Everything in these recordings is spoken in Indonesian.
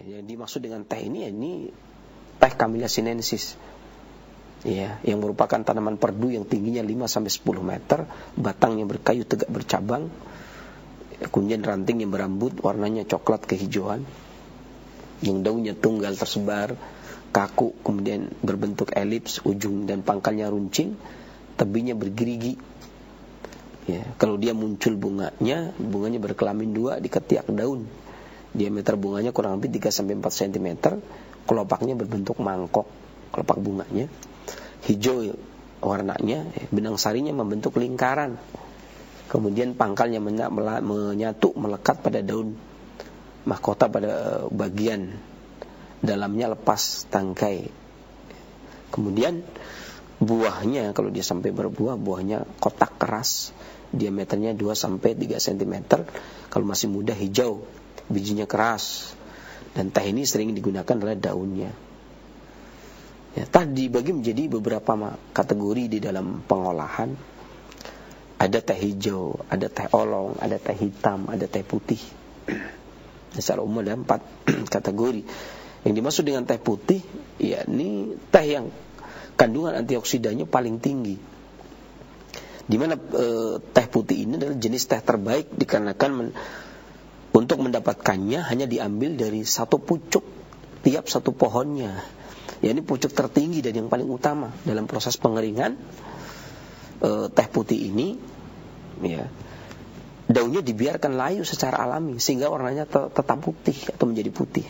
yang dimaksud dengan teh ini, teh Camellia sinensis. Ya, yang merupakan tanaman perdu yang tingginya 5-10 meter, batangnya berkayu tegak bercabang, kemudian ranting yang berambut, warnanya coklat kehijauan, yang daunnya tunggal tersebar, kaku, kemudian berbentuk elips, ujung dan pangkalnya runcing, tebinya bergerigi. Ya, kalau dia muncul bunganya berkelamin 2 di ketiak daun. Diameter bunganya kurang lebih 3-4 cm, kelopaknya berbentuk mangkok, kelopak bunganya. Hijau warnanya, benang sarinya membentuk lingkaran. Kemudian pangkalnya menyatu melekat pada daun. Mahkota pada bagian dalamnya lepas tangkai. Kemudian buahnya, kalau dia sampai berbuah, buahnya kotak keras, diameternya 2-3 cm. Kalau masih muda hijau, bijinya keras. Dan teh ini sering digunakan adalah daunnya. Ya, teh dibagi menjadi beberapa kategori di dalam pengolahan. Ada teh hijau, ada teh olong, ada teh hitam, ada teh putih. Secara umum ada 4 kategori. Yang dimaksud dengan teh putih, yakni teh yang kandungan antioksidannya paling tinggi. Di mana teh putih ini adalah jenis teh terbaik dikarenakan untuk mendapatkannya hanya diambil dari satu pucuk tiap satu pohonnya. Ya, ini pucuk tertinggi dan yang paling utama dalam proses pengeringan teh putih ini. Ya, daunnya dibiarkan layu secara alami sehingga warnanya tetap putih atau menjadi putih.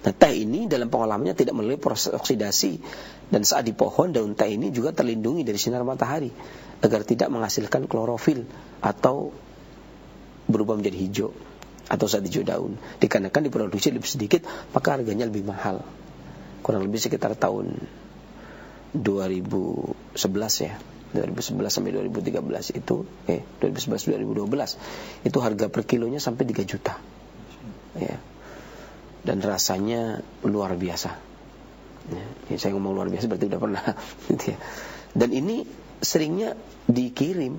Nah, teh ini dalam pengolahannya tidak melalui proses oksidasi, dan saat di pohon daun teh ini juga terlindungi dari sinar matahari agar tidak menghasilkan klorofil atau berubah menjadi hijau atau saat hijau daun. Dikarenakan diproduksi lebih sedikit, maka harganya lebih mahal. Kurang lebih sekitar tahun 2011 ya. 2011 sampai 2013 itu 2011-2012 itu harga per kilonya sampai 3 juta. Ya. Dan rasanya luar biasa. Ya, saya ngomong luar biasa berarti udah pernah gitu ya. Dan ini seringnya dikirim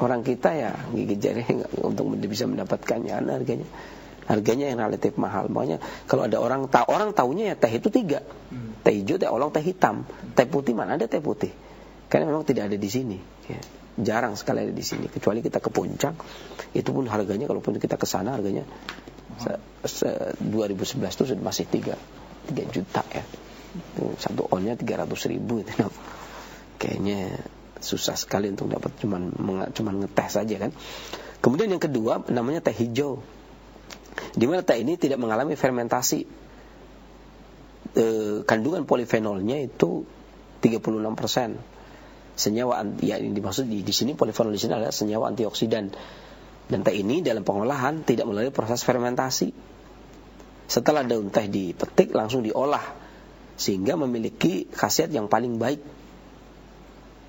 orang kita ya gigit jari untuk bisa mendapatkannya. Harganya yang relatif mahal. Makanya kalau ada orang taunya ya teh itu 3. Teh hijau, teh olong, teh hitam. Teh putih mana ada teh putih? Karena memang tidak ada di sini. Ya. Jarang sekali ada di sini. Kecuali kita ke puncak, itu pun harganya kalaupun kita ke sana harganya 2011 itu masih 3 juta ya. Satu onnya 300.000 itu. Kayaknya susah sekali untuk dapat cuman ngeteh saja kan. Kemudian yang kedua namanya teh hijau. Di mana teh ini tidak mengalami fermentasi. Kandungan polifenolnya itu 36%. Senyawa yang dimaksud di sini polifenol di sini adalah senyawa antioksidan. Dan teh ini dalam pengolahan tidak melalui proses fermentasi. Setelah daun teh dipetik langsung diolah sehingga memiliki khasiat yang paling baik.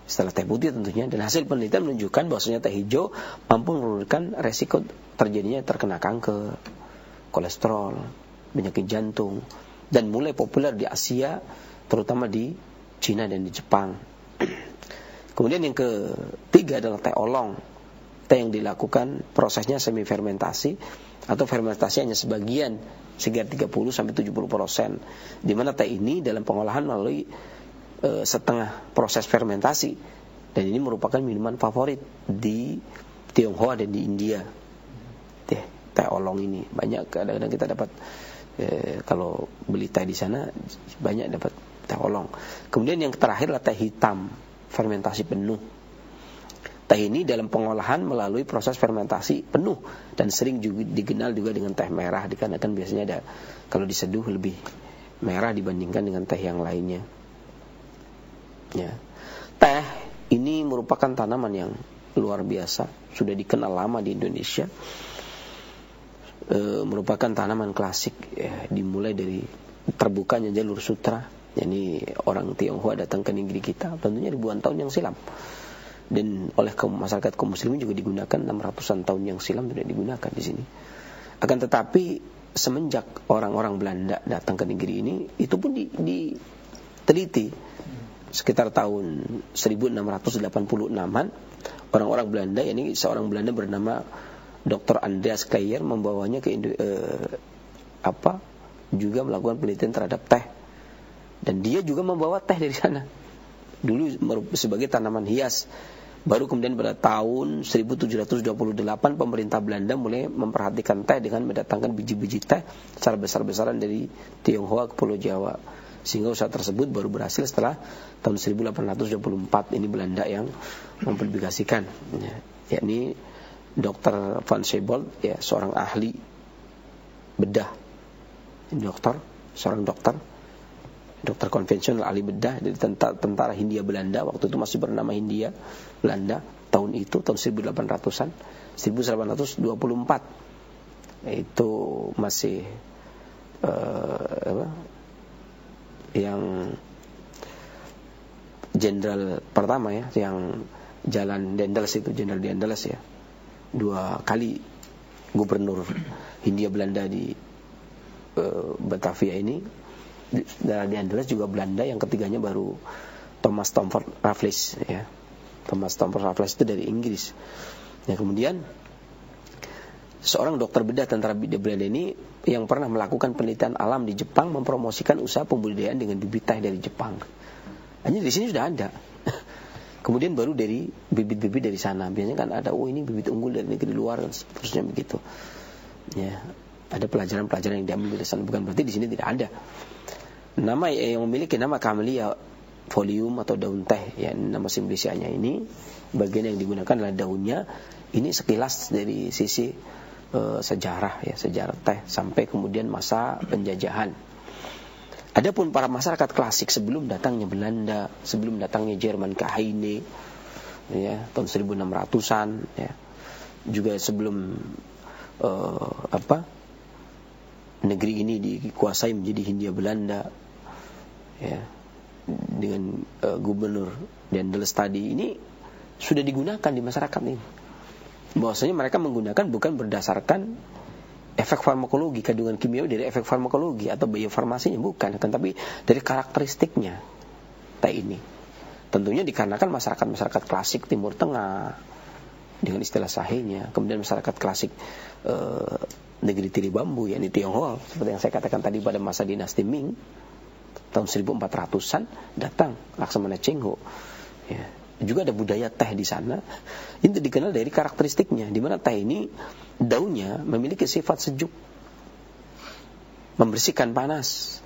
Setelah teh putih tentunya, dan hasil penelitian menunjukkan bahwasanya teh hijau mampu menurunkan resiko terjadinya terkena kanker, kolesterol, penyakit jantung, dan mulai populer di Asia, terutama di Cina dan di Jepang. Kemudian yang ketiga adalah teh olong. Teh yang dilakukan prosesnya semi fermentasi atau fermentasi hanya sebagian, sekitar 30-70%. Di mana teh ini dalam pengolahan melalui setengah proses fermentasi, dan ini merupakan minuman favorit di Tionghoa dan di India. Teh olong ini banyak, kadang-kadang kita dapat kalau beli teh di sana banyak dapat teh olong. Kemudian yang terakhir adalah teh hitam, fermentasi penuh. Teh ini dalam pengolahan melalui proses fermentasi penuh dan sering juga dikenal juga dengan teh merah, dikarenakan biasanya ada kalau diseduh lebih merah dibandingkan dengan teh yang lainnya. Ya. Teh ini merupakan tanaman yang luar biasa, sudah dikenal lama di Indonesia. Merupakan tanaman klasik ya, dimulai dari terbukanya jalur sutra. Jadi orang Tionghoa datang ke negeri kita tentunya ribuan tahun yang silam. Dan oleh masyarakat kaum muslimin juga digunakan 600-an tahun yang silam sudah digunakan di sini. Akan tetapi semenjak orang-orang Belanda datang ke negeri ini, itu pun diteliti. Sekitar tahun 1686-an, orang-orang Belanda, yakni seorang Belanda bernama Dr. Andreas Kleyer membawanya ke juga melakukan penelitian terhadap teh. Dan dia juga membawa teh dari sana. Dulu sebagai tanaman hias. Baru kemudian pada tahun 1728 pemerintah Belanda mulai memperhatikan teh dengan mendatangkan biji-biji teh secara besar-besaran dari Tionghoa ke Pulau Jawa. Sehingga usaha tersebut baru berhasil setelah tahun 1824 ini Belanda yang mempublikasikan, yakni Dr. Van Siebold, ya, seorang ahli bedah, seorang dokter konvensional ahli bedah dari tentara Hindia Belanda, waktu itu masih bernama Hindia Belanda, tahun 1800-an, 1824, itu masih yang jenderal pertama, ya, yang jalan Daendels itu, Jenderal Daendels, ya, 2 kali gubernur Hindia Belanda di Batavia ini. Daerah Daendels juga Belanda, yang ketiganya baru Thomas Stamford Raffles, ya. Thomas Stamford Raffles itu dari Inggris. Ya, kemudian seorang dokter bedah tentara Belanda ini yang pernah melakukan penelitian alam di Jepang mempromosikan usaha pembudidayaan dengan bibit teh dari Jepang. Hanya di sini sudah ada. Kemudian baru dari bibit-bibit dari sana. Biasanya kan ada, ini bibit unggul dari negeri luar dan seterusnya begitu. Ya, ada pelajaran-pelajaran yang diambil dari sana. Bukan berarti di sini tidak ada. Nama yang memiliki nama Camellia folium atau daun teh, ya, nama simplisianya ini, bagian yang digunakan adalah daunnya. Ini sekilas dari sisi sejarah, ya, sejarah teh sampai kemudian masa penjajahan. Adapun para masyarakat klasik sebelum datangnya Belanda, sebelum datangnya Jerman ke Heine, ya, tahun 1600-an, ya, juga sebelum negeri ini dikuasai menjadi Hindia Belanda, ya, dengan gubernur Daendels tadi, ini sudah digunakan di masyarakat ini. Bahwasanya mereka menggunakan bukan berdasarkan efek farmakologi, kandungan kimia dari efek farmakologi atau biofarmasinya, bukan, tapi dari karakteristiknya teh ini. Tentunya dikarenakan masyarakat klasik Timur Tengah dengan istilah sahihnya, kemudian masyarakat klasik negeri tirai bambu, yakni Tionghoa, seperti yang saya katakan tadi, pada masa dinasti Ming tahun 1400-an datang Laksamana Cheng-ho, ya. Juga ada budaya teh di sana. Itu dikenal dari karakteristiknya, di mana teh ini daunnya memiliki sifat sejuk, membersihkan panas,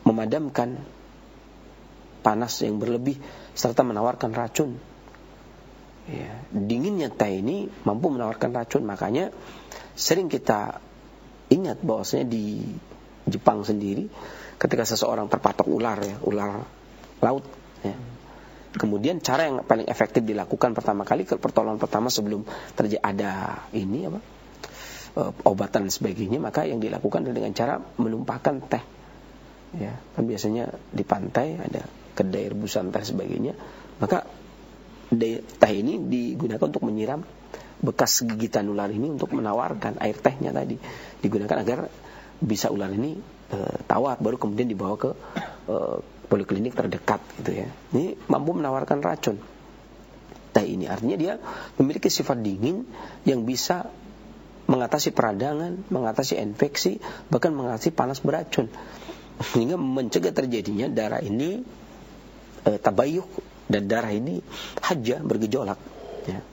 memadamkan panas yang berlebih, serta menawarkan racun. Ya, dinginnya teh ini mampu menawarkan racun. Makanya sering kita ingat bahwasanya di Jepang sendiri, ketika seseorang terpatok ular, ya, ular laut, ya, kemudian cara yang paling efektif dilakukan pertama kali, pertolongan pertama sebelum terjadi ada obatan dan sebagainya, maka yang dilakukan adalah dengan cara menumpahkan teh. Ya, kan biasanya di pantai ada kedai rebusan teh sebagainya, maka teh ini digunakan untuk menyiram bekas gigitan ular ini, untuk menawarkan air tehnya tadi digunakan agar bisa ular ini tawar, baru kemudian dibawa ke poliklinik terdekat, gitu, ya. Ini mampu menawarkan racun. Teh ini artinya dia memiliki sifat dingin yang bisa mengatasi peradangan, mengatasi infeksi, bahkan mengatasi panas beracun, sehingga mencegah terjadinya darah ini tabayuk, dan darah ini haja, bergejolak, ya.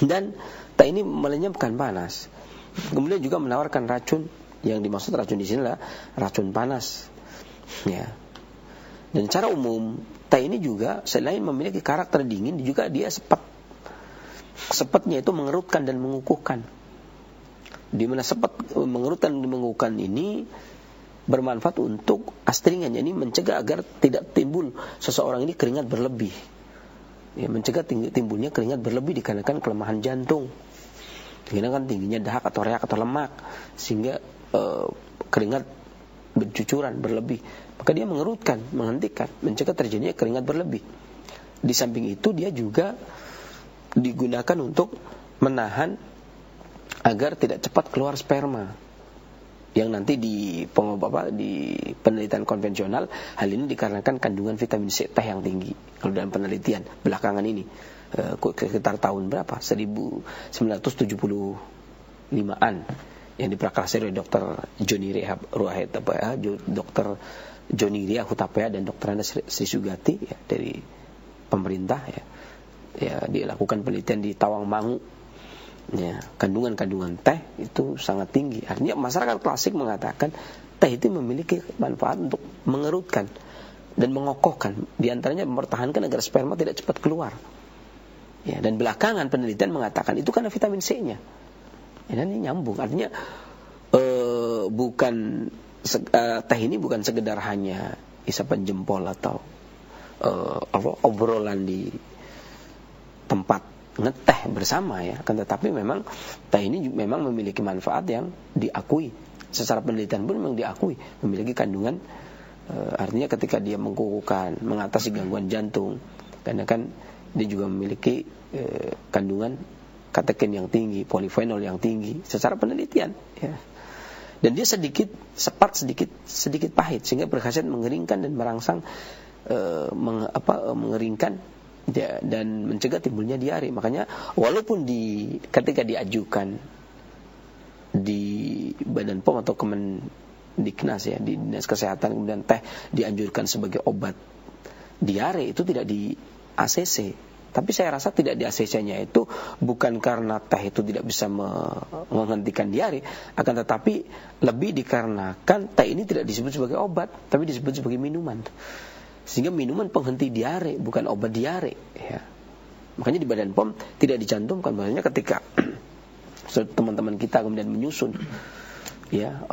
Dan teh ini melenyapkan panas. Kemudian juga menawarkan racun. Yang dimaksud racun di sini adalah racun panas, ya. Dan secara umum teh ini juga selain memiliki karakter dingin, juga dia sepet. Sepetnya itu mengerutkan dan mengukuhkan. Di mana sepet mengerutkan dan mengukuhkan ini bermanfaat untuk astringan, jadi mencegah agar tidak timbul seseorang ini keringat berlebih. Ya, mencegah timbulnya keringat berlebih dikarenakan kelemahan jantung, dikarenakan tingginya dahak atau reak atau lemak, sehingga keringat bercucuran berlebih. Maka dia mengerutkan, menghentikan, mencegah terjadinya keringat berlebih. Di samping itu dia juga digunakan untuk menahan agar tidak cepat keluar sperma. Yang nanti di penelitian konvensional, hal ini dikarenakan kandungan vitamin C teh yang tinggi. Kalau dalam penelitian belakangan ini, sekitar tahun berapa? 1975-an. yang diprakarsai oleh Dr. Joni Ria Ruahid, Dr. Joni Ria Hutapea dan Dr. Anda Sri Sugati ya, dari pemerintah ya. Ya, dilakukan penelitian di Tawangmangu. Ya, kandungan teh itu sangat tinggi. Artinya masyarakat klasik mengatakan teh itu memiliki manfaat untuk mengerutkan dan mengokohkan. Di antaranya mempertahankan agar sperma tidak cepat keluar. Ya, dan belakangan penelitian mengatakan itu karena vitamin C-nya. Ya, dan ini nyambung. Artinya teh ini bukan sekedar hanya isapan jempol atau obrolan di tempat ngeteh bersama ya, kan, tetapi memang teh ini memang memiliki manfaat yang diakui secara penelitian pun memang diakui memiliki kandungan artinya ketika dia mengukuhkan, mengatasi gangguan jantung, karena kan dia juga memiliki kandungan katekin yang tinggi, polifenol yang tinggi secara penelitian ya. Dan dia sedikit pahit sehingga berkhasiat mengeringkan dan merangsang mengeringkan ya, dan mencegah timbulnya diare. Makanya walaupun ketika diajukan di Badan POM atau Kemendiknas ya, di Dinas Kesehatan, kemudian teh dianjurkan sebagai obat diare, itu tidak di ACC. Tapi saya rasa tidak di ACC-nya itu bukan karena teh itu tidak bisa menghentikan diare, akan tetapi lebih dikarenakan teh ini tidak disebut sebagai obat, tapi disebut sebagai minuman. Sehingga minuman penghenti diare, bukan obat diare ya. Makanya di Badan POM tidak dicantumkan bahwasanya ketika teman-teman kita kemudian menyusun ya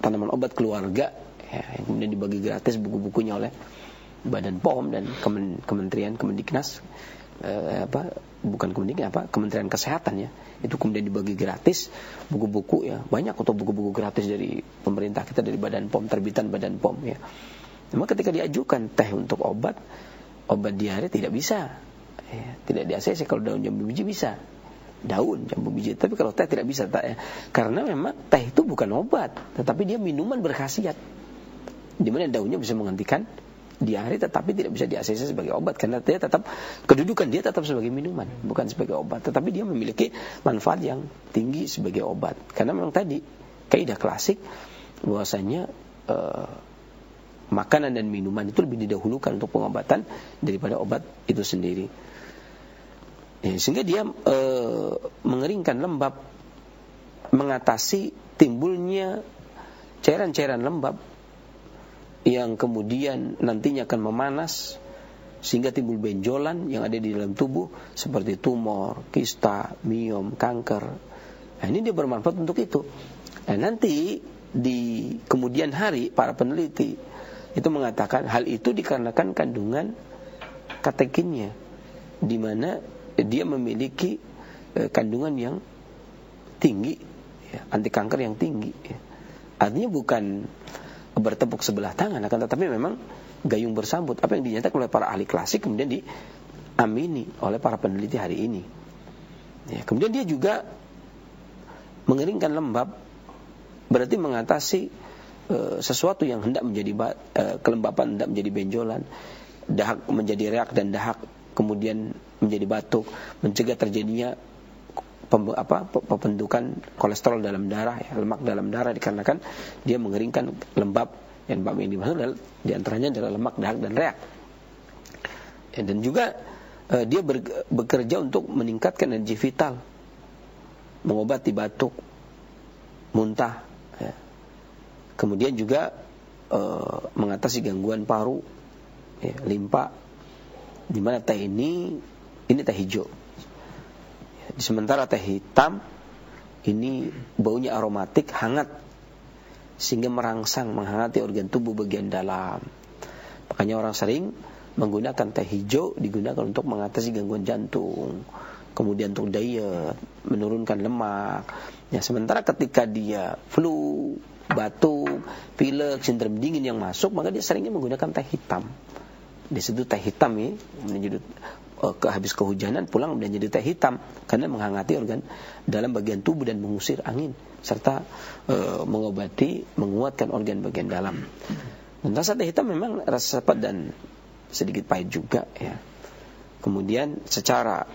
tanaman obat keluarga ya, yang kemudian dibagi gratis buku-bukunya oleh Badan POM dan Kemendiknas Kementerian Kesehatan ya, itu kemudian dibagi gratis buku-buku ya, banyak atau buku-buku gratis dari pemerintah kita, dari Badan POM, terbitan Badan POM ya. Memang ketika diajukan teh untuk obat diare tidak bisa ya, tidak di ACC. Kalau daun jambu biji bisa, daun jambu biji, tapi kalau teh tidak bisa ya. Karena memang teh itu bukan obat, tetapi dia minuman berkhasiat, di mana daunnya bisa menghentikan diare, tetapi tidak bisa di ACC sebagai obat, karena dia tetap kedudukan dia tetap sebagai minuman, bukan sebagai obat, tetapi dia memiliki manfaat yang tinggi sebagai obat. Karena memang tadi kaidah klasik bahwasanya makanan dan minuman itu lebih didahulukan untuk pengobatan daripada obat itu sendiri ya, sehingga dia mengeringkan, lembab, mengatasi timbulnya cairan-cairan lembab yang kemudian nantinya akan memanas sehingga timbul benjolan yang ada di dalam tubuh seperti tumor, kista, miom, kanker. Nah, ini dia bermanfaat untuk itu. Nah, nanti di kemudian hari para peneliti itu mengatakan hal itu dikarenakan kandungan katekinnya, di mana dia memiliki kandungan yang tinggi ya, anti kanker yang tinggi ya. Artinya bukan bertepuk sebelah tangan, akan tetapi memang gayung bersambut. Apa yang dinyatakan oleh para ahli klasik kemudian diamini oleh para peneliti hari ini ya. Kemudian dia juga mengeringkan lembab, berarti mengatasi sesuatu yang hendak menjadi kelembapan, hendak menjadi benjolan, dahak menjadi reak dan dahak kemudian menjadi batuk, mencegah terjadinya pembentukan kolesterol dalam darah ya, lemak dalam darah, dikarenakan dia mengeringkan lembab. Yang lembab yang dimaksud diantaranya adalah lemak, dahak dan reak ya. Dan juga dia bekerja untuk meningkatkan energi vital, mengobati batuk, muntah ya. Kemudian juga mengatasi gangguan paru ya, limpa, di mana teh ini teh hijau. Sementara teh hitam ini baunya aromatik, hangat, sehingga merangsang, menghangati organ tubuh bagian dalam. Makanya orang sering menggunakan teh hijau digunakan untuk mengatasi gangguan jantung, kemudian untuk diet, menurunkan lemak. Ya, sementara ketika dia flu, batuk, pilek, sindrom dingin yang masuk, maka dia seringnya menggunakan teh hitam. Di situ teh hitam ya, menjadi habis kehujanan pulang dan jadi teh hitam karena menghangati organ dalam bagian tubuh dan mengusir angin serta mengobati, menguatkan organ bagian dalam. Dan rasa teh hitam memang rasa sepet dan sedikit pahit juga ya. Kemudian secara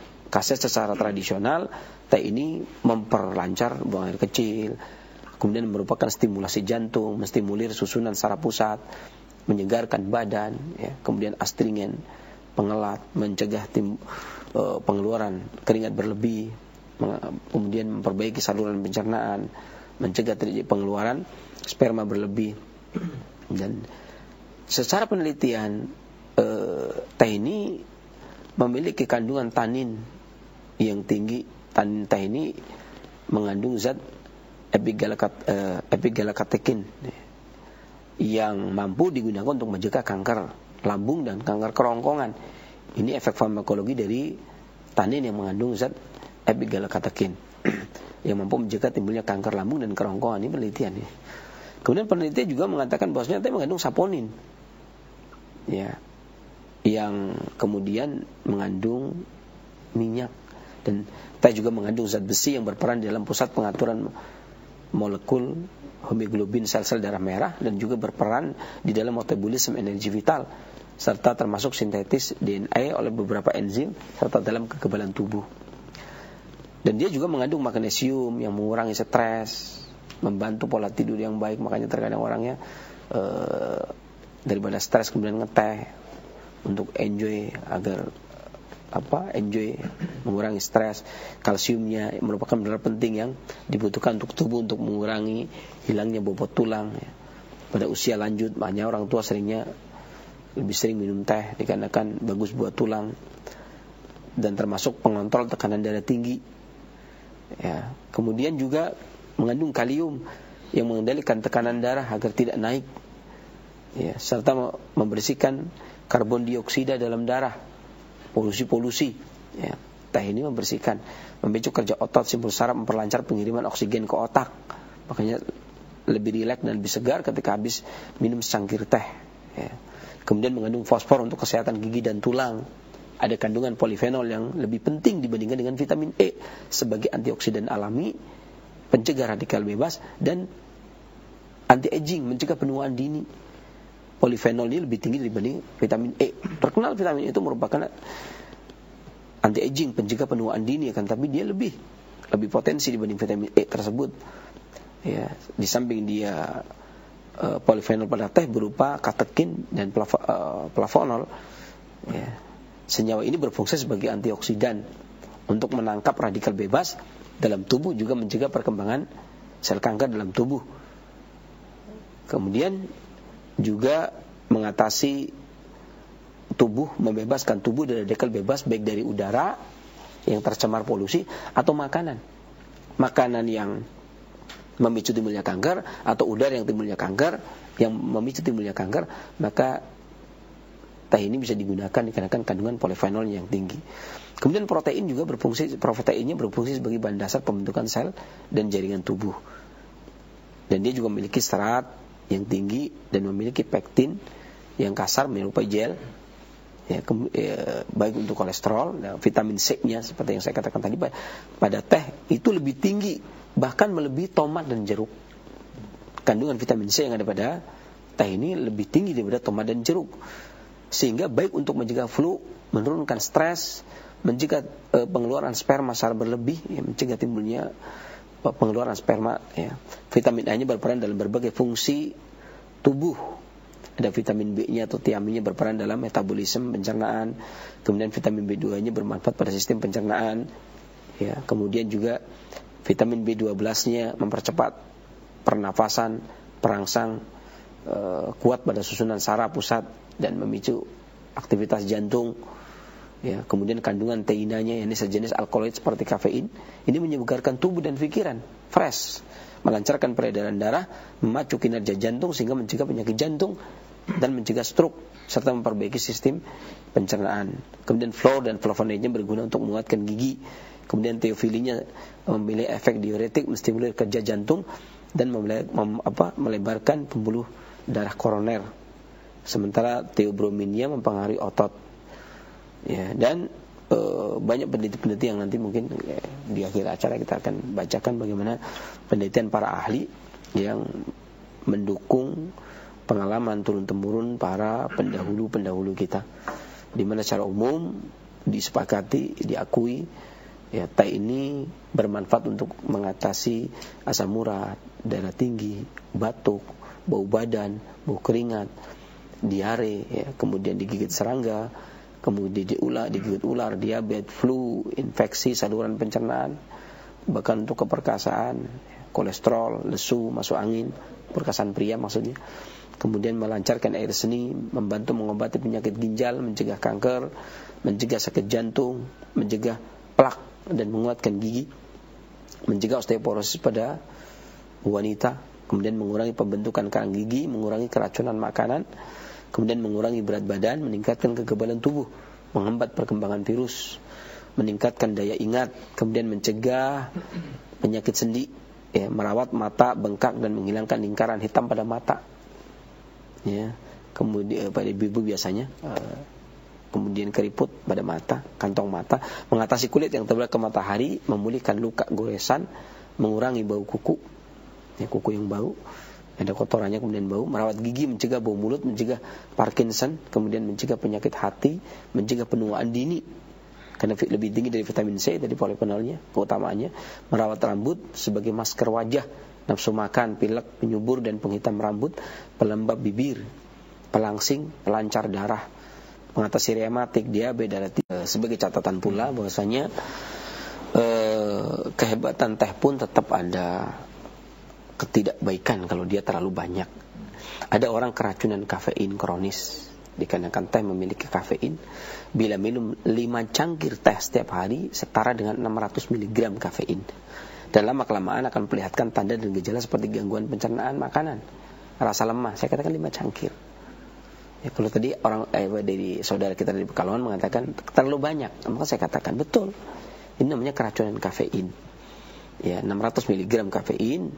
tradisional teh ini memperlancar buang air kecil, kemudian merupakan stimulasi jantung, menstimulir susunan saraf pusat, menyegarkan badan, ya. Kemudian astringen, pengelat, mencegah pengeluaran keringat berlebih, kemudian memperbaiki saluran pencernaan, mencegah terjadi pengeluaran sperma berlebih. Dan secara penelitian teh ini memiliki kandungan tanin yang tinggi. Tanin teh ini mengandung zat epigallocatechin yang mampu digunakan untuk mencegah kanker lambung dan kanker kerongkongan. Ini efek farmakologi dari tanin yang mengandung zat epigallocatechin yang mampu mencegah timbulnya kanker lambung dan kerongkongan. Ini penelitian ya. Kemudian penelitian juga mengatakan bahwasanya teh mengandung saponin, ya, yang kemudian mengandung minyak, dan teh juga mengandung zat besi yang berperan dalam pusat pengaturan molekul hemoglobin sel-sel darah merah, dan juga berperan di dalam metabolisme energi vital, serta termasuk sintetis DNA oleh beberapa enzim, serta dalam kekebalan tubuh. Dan dia juga mengandung magnesium yang mengurangi stres, membantu pola tidur yang baik. Makanya terkadang orangnya daripada stres kemudian ngeteh untuk enjoy, agar enjoy, mengurangi stres. Kalsiumnya merupakan benar penting yang dibutuhkan untuk tubuh untuk mengurangi hilangnya bobot tulang, ya. Pada usia lanjut, makanya orang tua lebih sering minum teh dikarenakan bagus buat tulang, dan termasuk pengontrol tekanan darah tinggi, ya. Kemudian juga mengandung kalium yang mengendalikan tekanan darah agar tidak naik, ya, serta membersihkan karbon dioksida dalam darah, polusi-polusi, ya. Teh ini membersihkan, memicu kerja otot, simpul saraf, memperlancar pengiriman oksigen ke otak. Makanya lebih rileks dan lebih segar ketika habis minum secangkir teh, ya. Kemudian mengandung fosfor untuk kesehatan gigi dan tulang. Ada kandungan polifenol yang lebih penting dibandingkan dengan vitamin E sebagai antioksidan alami, pencegah radikal bebas, dan anti-aging, mencegah penuaan dini. Polifenol ini lebih tinggi dibanding vitamin E. Terkenal vitamin E itu merupakan anti-aging, pencegah penuaan dini, kan, tapi dia lebih potensi dibanding vitamin E tersebut. Ya, di samping dia polifenol pada teh berupa katekin dan flavonol, ya. Senyawa ini berfungsi sebagai antioksidan untuk menangkap radikal bebas dalam tubuh, juga mencegah perkembangan sel kanker dalam tubuh. Kemudian juga mengatasi tubuh, membebaskan tubuh dari radikal bebas, baik dari udara yang tercemar polusi atau makanan yang memicu timbulnya kanker, atau udara yang timbulnya kanker, yang memicu timbulnya kanker. Maka teh ini bisa digunakan dikarenakan kandungan polifenol yang tinggi. Kemudian proteinnya berfungsi sebagai bahan dasar pembentukan sel dan jaringan tubuh. Dan dia juga memiliki serat yang tinggi dan memiliki pektin yang kasar menyerupai gel, ya, baik untuk kolesterol. Nah, vitamin C-nya seperti yang saya katakan tadi pada teh itu lebih tinggi, bahkan melebihi tomat dan jeruk. Kandungan vitamin C yang ada pada teh ini lebih tinggi daripada tomat dan jeruk, sehingga baik untuk mencegah flu, menurunkan stres, mencegah pengeluaran sperma secara berlebih, ya, mencegah timbulnya pengeluaran sperma, ya. Vitamin A-nya berperan dalam berbagai fungsi tubuh. Ada vitamin B-nya atau tiaminnya berperan dalam metabolisme pencernaan. Kemudian vitamin B2-nya bermanfaat pada sistem pencernaan, ya. Kemudian juga vitamin B12-nya mempercepat pernafasan, perangsang, kuat pada susunan saraf pusat dan memicu aktivitas jantung, ya. Kemudian kandungan teinanya, ini sejenis alkaloid seperti kafein, ini menyegarkan tubuh dan pikiran, fresh, melancarkan peredaran darah, memacu kinerja jantung sehingga mencegah penyakit jantung dan mencegah stroke, serta memperbaiki sistem pencernaan. Kemudian fluor dan flavonoidnya berguna untuk menguatkan gigi. Kemudian teofilinya memiliki efek diuretik, menstimulir kerja jantung dan melebarkan pembuluh darah koroner. Sementara teobrominnya mempengaruhi otot, ya. Dan banyak peneliti-peneliti yang nanti mungkin di akhir acara kita akan bacakan bagaimana penelitian para ahli yang mendukung pengalaman turun-temurun para pendahulu-pendahulu kita, di mana secara umum disepakati, diakui Ya, teh ini bermanfaat untuk mengatasi asam urat, darah tinggi, batuk, bau badan, bau keringat, diare, ya, kemudian digigit serangga, kemudian digigit ular, diabetes, flu, infeksi saluran pencernaan, bahkan untuk keperkasaan, kolesterol, lesu, masuk angin, perkasaan pria maksudnya. Kemudian melancarkan air seni, membantu mengobati penyakit ginjal, mencegah kanker, mencegah sakit jantung, mencegah plak dan menguatkan gigi, mencegah osteoporosis pada wanita, kemudian mengurangi pembentukan karang gigi, mengurangi keracunan makanan, kemudian mengurangi berat badan, meningkatkan kekebalan tubuh, menghambat perkembangan virus, meningkatkan daya ingat, kemudian mencegah penyakit sendi, ya, merawat mata bengkak dan menghilangkan lingkaran hitam pada mata, ya, kemudian pada ibu biasanya, kemudian keriput pada mata, kantong mata, mengatasi kulit yang tebal ke matahari, memulihkan luka goresan, mengurangi bau kuku, ya, kuku yang bau, ada kotorannya kemudian bau, merawat gigi, mencegah bau mulut, mencegah Parkinson, kemudian mencegah penyakit hati, mencegah penuaan dini, karena lebih tinggi dari vitamin C, dari polifenolnya, keutamaannya, merawat rambut sebagai masker wajah, nafsu makan, pilek, penyubur dan penghitam rambut, pelembab bibir, pelangsing, pelancar darah, mengatasi rematik, diabetes, darah tinggi. Sebagai catatan pula bahwasanya kehebatan teh pun tetap ada ketidakbaikan kalau dia terlalu banyak. Ada orang keracunan kafein kronis dikarenakan teh memiliki kafein. Bila minum 5 cangkir teh setiap hari setara dengan 600 mg kafein. Dan lama-kelamaan akan memperlihatkan tanda dan gejala seperti gangguan pencernaan makanan, rasa lemah. Saya katakan 5 cangkir. Ya, kalau tadi orang dari saudara kita dari Pekalongan mengatakan terlalu banyak, maka saya katakan betul. Ini namanya keracunan kafein. Ya, 600 mg kafein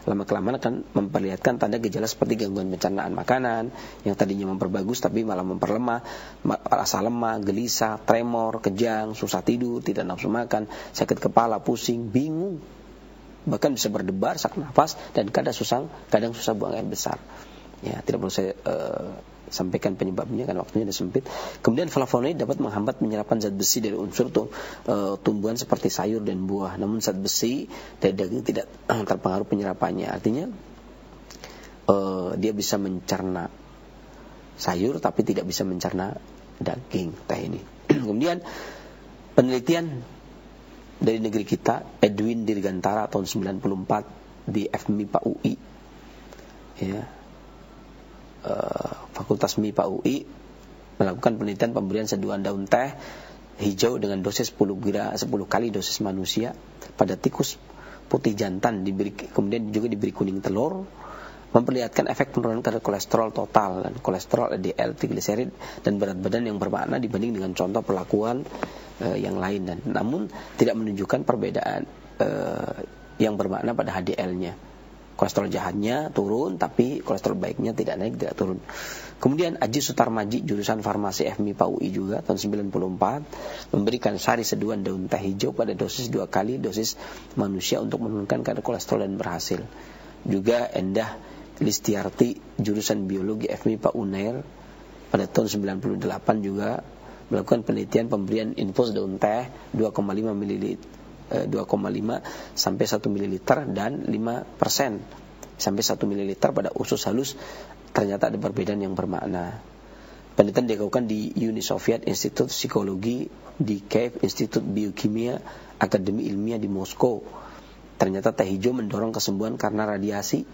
lama-kelamaan akan memperlihatkan tanda gejala seperti gangguan pencernaan makanan yang tadinya memperbagus tapi malah memperlemah, rasa lemah, gelisah, tremor, kejang, susah tidur, tidak nafsu makan, sakit kepala, pusing, bingung, bahkan bisa berdebar, sak nafas, dan kadang susah buang air besar. Ya, tidak perlu saya sampaikan penyebabnya kan waktunya sudah sempit. Kemudian flavonoid dapat menghambat penyerapan zat besi dari unsur tumbuhan seperti sayur dan buah. Namun zat besi dari daging tidak terpengaruh penyerapannya. Artinya dia bisa mencerna sayur tapi tidak bisa mencerna daging teh ini. Kemudian penelitian dari negeri kita, Edwin Dirgantara tahun 94 di FMIPA UI, ya, Fakultas MIPA UI melakukan penelitian pemberian seduhan daun teh hijau dengan dosis 10 kali dosis manusia pada tikus putih jantan, kemudian juga diberi kuning telur, memperlihatkan efek penurunan kadar kolesterol total dan kolesterol LDL, trigliserid dan berat badan yang bermakna dibanding dengan contoh perlakuan yang lain, dan namun tidak menunjukkan perbedaan yang bermakna pada HDL-nya. Kolesterol jahatnya turun, tapi kolesterol baiknya tidak naik, tidak turun. Kemudian Aji Sutarmaji, jurusan farmasi FMIPA UI juga, tahun 94, memberikan sari seduhan daun teh hijau pada dosis 2 kali dosis manusia untuk menurunkan kadar kolesterol dan berhasil. Juga Endah Listiarti, jurusan biologi FMIPA UNAIR, pada tahun 98 juga melakukan penelitian pemberian infus daun teh 2,5 sampai 1 ml dan 5% sampai 1 ml pada usus halus, ternyata ada perbedaan yang bermakna. Penelitian dilakukan di Uni Soviet Institut Psikologi, di Kiev Institut Biokimia, Akademi Ilmiah di Moskow. Ternyata teh hijau mendorong kesembuhan karena radiasi.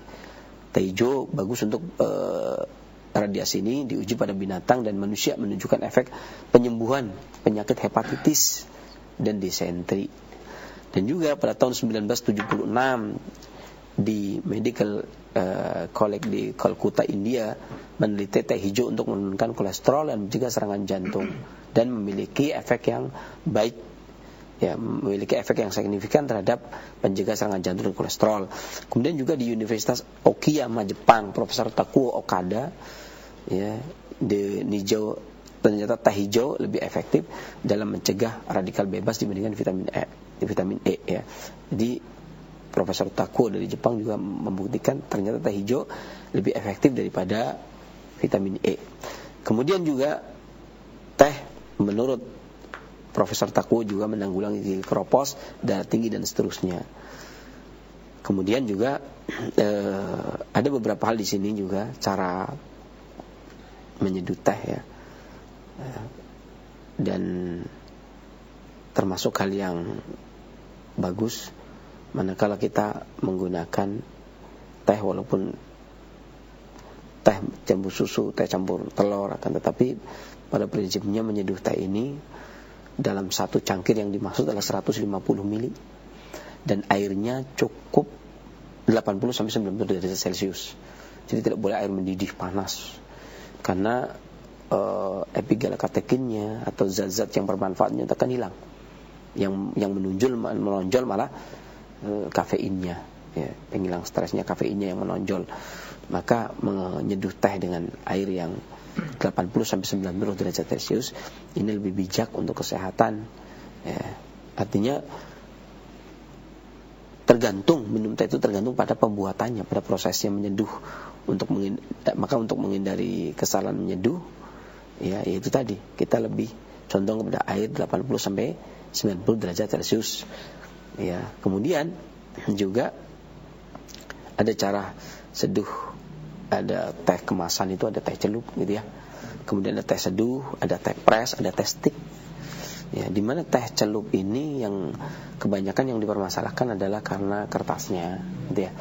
Teh hijau bagus untuk radiasi ini diuji pada binatang dan manusia, menunjukkan efek penyembuhan penyakit hepatitis dan disentri. Dan juga pada tahun 1976 di Medical College di Calcutta, India, meneliti teh hijau untuk menurunkan kolesterol dan mencegah serangan jantung, dan memiliki efek yang baik, ya, memiliki efek yang signifikan terhadap pencegah serangan jantung dan kolesterol. Kemudian juga di Universitas Okayama, Jepang, Profesor Takuo Okada, ya, di Nijau, ternyata teh hijau lebih efektif dalam mencegah radikal bebas dibandingkan vitamin E, ya. Jadi Profesor Takuo dari Jepang juga membuktikan ternyata teh hijau lebih efektif daripada vitamin E. Kemudian juga teh menurut Profesor Taqwa juga menanggulangi gigi keropos, darah tinggi dan seterusnya. Kemudian juga ada beberapa hal di sini juga cara menyeduh teh ya, dan termasuk hal yang bagus manakala kita menggunakan teh, walaupun teh campur susu, teh campur telur, akan tetapi pada prinsipnya menyeduh teh ini dalam satu cangkir yang dimaksud adalah 150 mili dan airnya cukup 80-90 derajat Celcius. Jadi tidak boleh air mendidih panas, karena epigallikatekinnya atau zat-zat yang bermanfaatnya akan hilang. Yang menonjol malah kafeinnya, ya, penghilang stresnya, kafeinnya yang menonjol. Maka menyeduh teh dengan air yang 80-90 derajat Celcius ini lebih bijak untuk kesehatan, ya. Artinya tergantung, minum teh itu tergantung pada pembuatannya, pada prosesnya menyeduh. Maka untuk menghindari kesalahan menyeduh, ya itu tadi, kita lebih condong kepada air 80-90 derajat Celcius. Ya, kemudian juga ada cara seduh. Ada teh kemasan, itu ada teh celup gitu ya. Kemudian ada teh seduh, ada teh press, ada teh stick. Ya, di mana teh celup ini yang kebanyakan yang dipermasalahkan adalah karena kertasnya, gitu ya.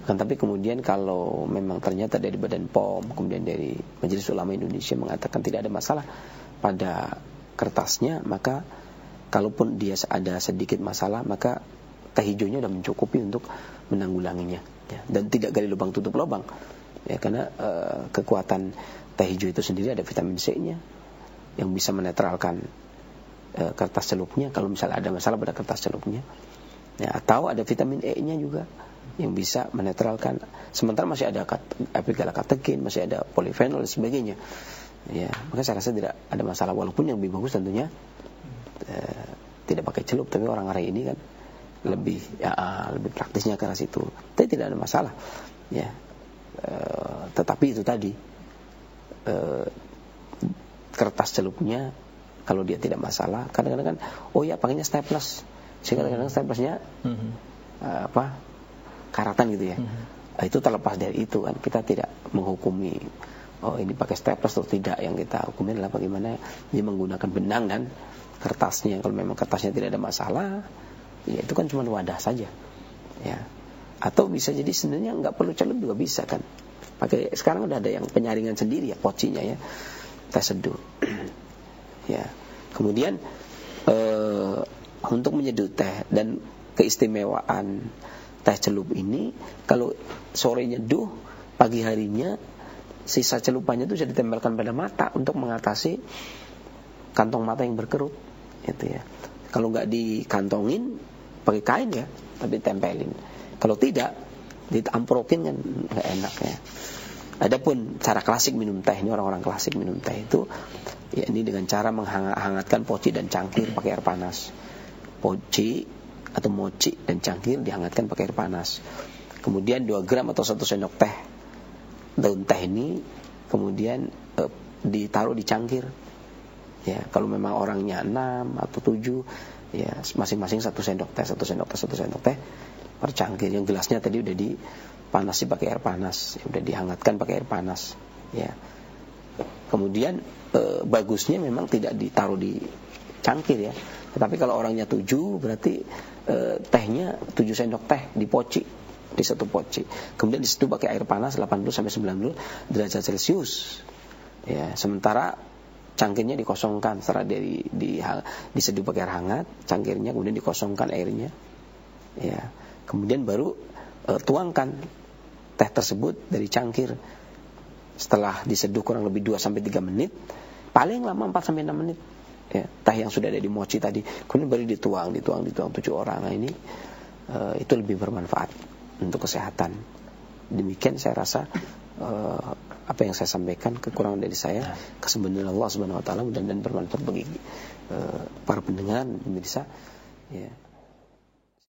Kan, tapi kemudian kalau memang ternyata dari Badan POM, kemudian dari Majelis Ulama Indonesia mengatakan tidak ada masalah pada kertasnya, maka kalaupun dia ada sedikit masalah, maka teh hijaunya sudah mencukupi untuk menanggulanginya, ya. Dan tidak gali lubang tutup lubang, ya, karena kekuatan teh hijau itu sendiri ada vitamin C-nya yang bisa menetralkan kertas celupnya kalau misalnya ada masalah pada kertas celupnya, ya, atau ada vitamin E-nya juga yang bisa menetralkan. Sementara masih ada epigallikatekin, masih ada polifenol dan sebagainya, ya. Maka saya rasa tidak ada masalah, walaupun yang lebih bagus tentunya tidak pakai celup, tapi orang hari ini kan lebih praktisnya ke arah situ. Tapi tidak ada masalah, ya. Tetapi itu tadi, kertas celupnya kalau dia tidak masalah, kadang-kadang kan pakainya staples, sehingga kadang-kadang staplesnya karatan gitu ya. Itu terlepas dari itu kan, kita tidak menghukumi ini pakai staples atau tidak. Yang kita hukumi adalah bagaimana dia menggunakan benang dan kertasnya. Kalau memang kertasnya tidak ada masalah, ya itu kan cuma wadah saja, ya. Atau bisa jadi sebenarnya nggak perlu celup juga bisa kan. Sekarang udah ada yang penyaringan sendiri ya, pocinya ya, teh seduh. Ya. Kemudian untuk menyeduh teh dan keistimewaan teh celup ini, kalau sore nyeduh, pagi harinya sisa celupannya itu bisa ditempelkan pada mata untuk mengatasi kantong mata yang berkerut, gitu ya. Kalau nggak dikantongin pakai kain ya, tapi tempelin. Kalau tidak, diamprokin kan nggak enak ya. Adapun cara klasik minum teh, ini orang-orang klasik minum teh itu, ya ini dengan cara menghangatkan poci dan cangkir pakai air panas. Poci atau moci dan cangkir dihangatkan pakai air panas. Kemudian 2 gram atau 1 sendok teh daun teh ini kemudian ditaruh di cangkir. Ya, kalau memang orangnya 6 atau 7, ya masing-masing 1 sendok teh, 1 sendok teh, 1 sendok teh per cangkir. Yang gelasnya tadi udah dipanasi pakai air panas, udah dihangatkan pakai air panas, ya. Kemudian bagusnya memang tidak ditaruh di cangkir ya. Tetapi kalau orangnya 7, berarti tehnya 7 sendok teh dipoci di 1 poci. Kemudian diseduh pakai air panas 80-90 derajat Celcius. Ya, sementara cangkirnya dikosongkan setelah diseduh pakai air hangat, cangkirnya kemudian dikosongkan airnya. Ya. Kemudian baru tuangkan teh tersebut dari cangkir. Setelah diseduh kurang lebih 2-3 menit, paling lama 4-6 menit. Ya, teh yang sudah ada di mochi tadi, kemudian baru dituang 7 orang. Nah, ini itu lebih bermanfaat untuk kesehatan. Demikian saya rasa apa yang saya sampaikan, kekurangan dari saya, kesembuhan Allah Subhanahu wa taala, mudah-mudahan bermanfaat bagi para pendengar pemirsa, ya.